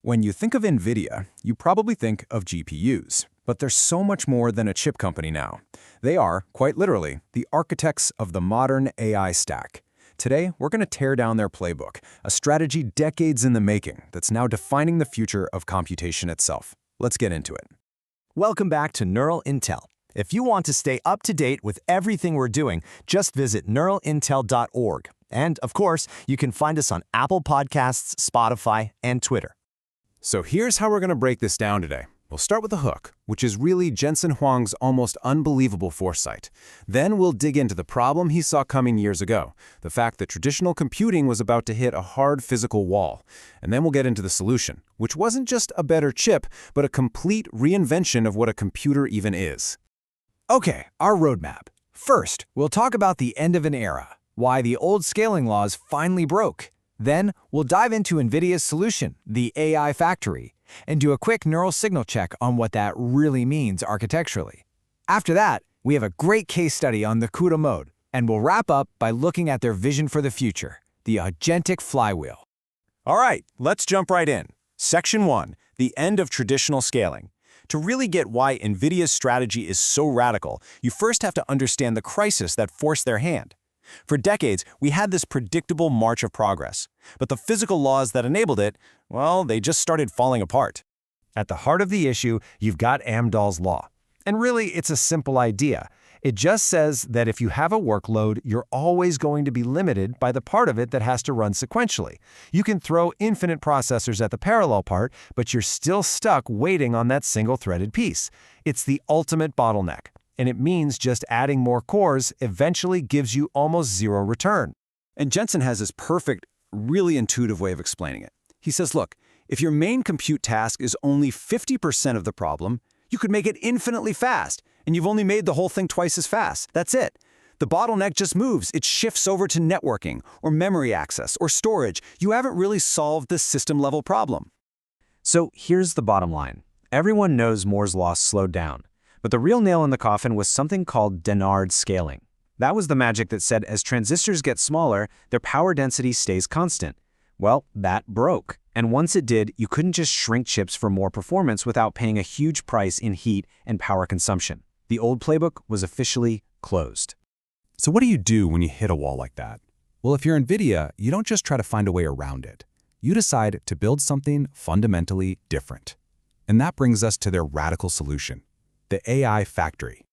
When you think of NVIDIA, you probably think of GPUs. But they're so much more than a chip company now. They are, quite literally, the architects of the modern AI stack. Today, we're going to tear down their playbook, a strategy decades in the making that's now defining the future of computation itself. Let's get into it. Welcome back to Neural Intel. If you want to stay up to date with everything we're doing, just visit neuralintel.org. And, of course, you can find us on Apple Podcasts, Spotify, and Twitter. So here's how we're going to break this down today. We'll start with the hook, which is really Jensen Huang's almost unbelievable foresight. Then we'll dig into the problem he saw coming years ago, the fact that traditional computing was about to hit a hard physical wall. And then we'll get into the solution, which wasn't just a better chip, but a complete reinvention of what a computer even is. Okay, our roadmap. First, we'll talk about the end of an era, why the old scaling laws finally broke. Then, we'll dive into NVIDIA's solution, the AI factory, and do a quick neural signal check on what that really means architecturally. After that, we have a great case study on the CUDA mode, and we'll wrap up by looking at their vision for the future, the agentic flywheel. All right, let's jump right in. Section 1, the end of traditional scaling. To really get why NVIDIA's strategy is so radical, you first have to understand the crisis that forced their hand. For decades, we had this predictable march of progress, but the physical laws that enabled it, well, they just started falling apart. At the heart of the issue, you've got Amdahl's law. And really, it's a simple idea. It just says that if you have a workload, you're always going to be limited by the part of it that has to run sequentially. You can throw infinite processors at the parallel part, but you're still stuck waiting on that single-threaded piece. It's the ultimate bottleneck. And it means just adding more cores eventually gives you almost zero return. And Jensen has this perfect, really intuitive way of explaining it. He says, look, if your main compute task is only 50% of the problem, you could make it infinitely fast, and you've only made the whole thing twice as fast. That's it. The bottleneck just moves. It shifts over to networking, or memory access, or storage. You haven't really solved the system-level problem. So here's the bottom line. Everyone knows Moore's law slowed down. But the real nail in the coffin was something called Dennard scaling. That was the magic that said as transistors get smaller, their power density stays constant. Well, that broke. And once it did, you couldn't just shrink chips for more performance without paying a huge price in heat and power consumption. The old playbook was officially closed. So what do you do when you hit a wall like that? Well, if you're NVIDIA, you don't just try to find a way around it. You decide to build something fundamentally different. And that brings us to their radical solution. The AI factory.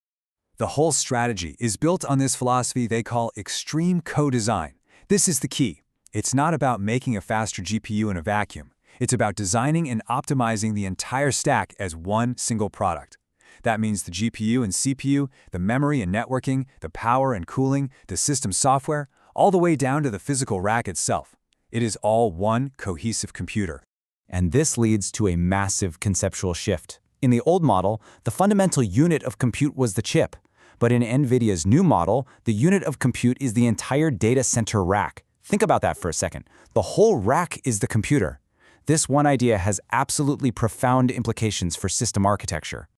The whole strategy is built on this philosophy they call extreme co-design. This is the key. It's not about making a faster GPU in a vacuum. It's about designing and optimizing the entire stack as one single product. That means the GPU and CPU, the memory and networking, the power and cooling, the system software, all the way down to the physical rack itself. It is all one cohesive computer. And this leads to a massive conceptual shift. In the old model, the fundamental unit of compute was the chip. But in NVIDIA's new model, the unit of compute is the entire data center rack. Think about that for a second. The whole rack is the computer. This one idea has absolutely profound implications for system architecture.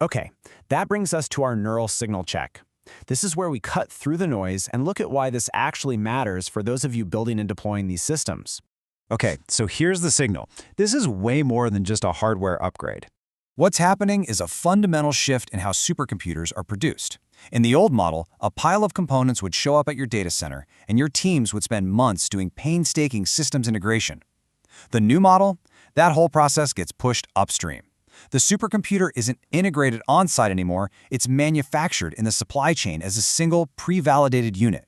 Okay, that brings us to our neural signal check. This is where we cut through the noise and look at why this actually matters for those of you building and deploying these systems. Okay, so here's the signal. This is way more than just a hardware upgrade. What's happening is a fundamental shift in how supercomputers are produced. In the old model, a pile of components would show up at your data center, and your teams would spend months doing painstaking systems integration. The new model, that whole process gets pushed upstream. The supercomputer isn't integrated on-site anymore, it's manufactured in the supply chain as a single, pre-validated unit.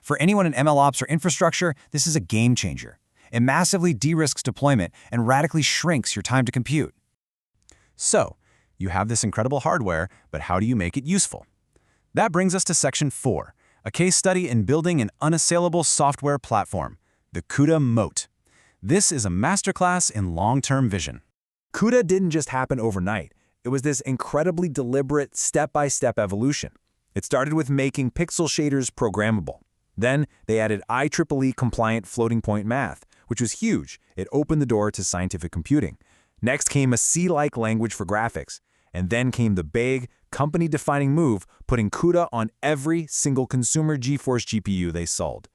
For anyone in MLOps or infrastructure, this is a game changer. It massively de-risks deployment and radically shrinks your time to compute. So, you have this incredible hardware, but how do you make it useful? That brings us to Section 4, a case study in building an unassailable software platform, the CUDA moat. This is a masterclass in long-term vision. CUDA didn't just happen overnight. It was this incredibly deliberate, step-by-step evolution. It started with making pixel shaders programmable. Then, they added IEEE-compliant floating-point math, which was huge. It opened the door to scientific computing. Next came a C-like language for graphics, and then came the big, company-defining move, putting CUDA on every single consumer GeForce GPU they sold.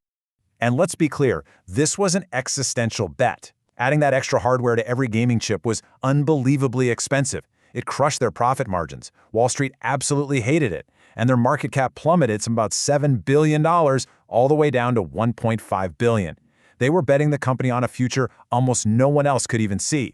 And let's be clear, this was an existential bet. Adding that extra hardware to every gaming chip was unbelievably expensive. It crushed their profit margins. Wall Street absolutely hated it, and their market cap plummeted from about $7 billion all the way down to $1.5 billion. They were betting the company on a future almost no one else could even see.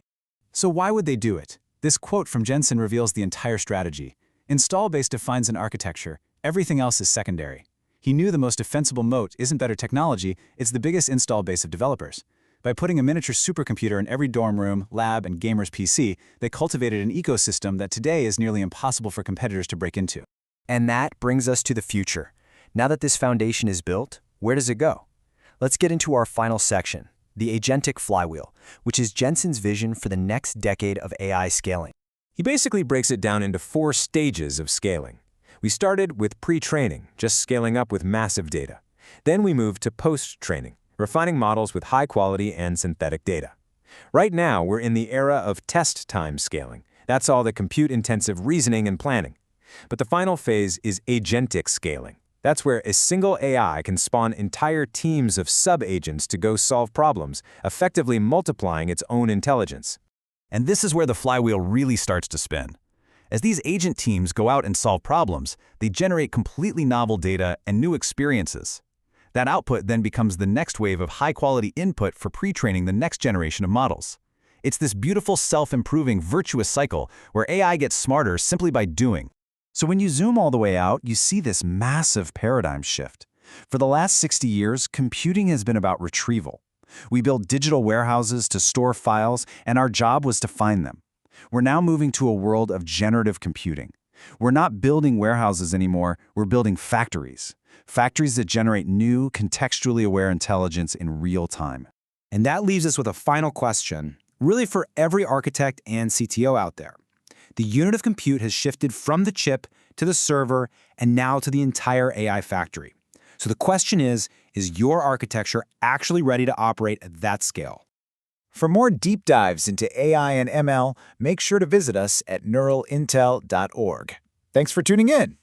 So why would they do it? This quote from Jensen reveals the entire strategy. Install base defines an architecture. Everything else is secondary. He knew the most defensible moat isn't better technology, it's the biggest install base of developers. By putting a miniature supercomputer in every dorm room, lab, and gamer's PC, they cultivated an ecosystem that today is nearly impossible for competitors to break into. And that brings us to the future. Now that this foundation is built, where does it go? Let's get into our final section, the agentic flywheel, which is Jensen's vision for the next decade of AI scaling. He basically breaks it down into 4 stages of scaling. We started with pre-training, just scaling up with massive data. Then we moved to post-training, refining models with high-quality and synthetic data. Right now, we're in the era of test-time scaling. That's all the compute-intensive reasoning and planning. But the final phase is agentic scaling. That's where a single AI can spawn entire teams of sub-agents to go solve problems, effectively multiplying its own intelligence. And this is where the flywheel really starts to spin. As these agent teams go out and solve problems, they generate completely novel data and new experiences. That output then becomes the next wave of high-quality input for pre-training the next generation of models. It's this beautiful self-improving virtuous cycle where AI gets smarter simply by doing. So when you zoom all the way out, you see this massive paradigm shift. For the last 60 years, computing has been about retrieval. We built digital warehouses to store files, and our job was to find them. We're now moving to a world of generative computing. We're not building warehouses anymore, we're building factories. Factories that generate new, contextually aware intelligence in real time. And that leaves us with a final question, really for every architect and CTO out there. The unit of compute has shifted from the chip to the server and now to the entire AI factory. So the question is your architecture actually ready to operate at that scale? For more deep dives into AI and ML, make sure to visit us at neuralintel.org. Thanks for tuning in.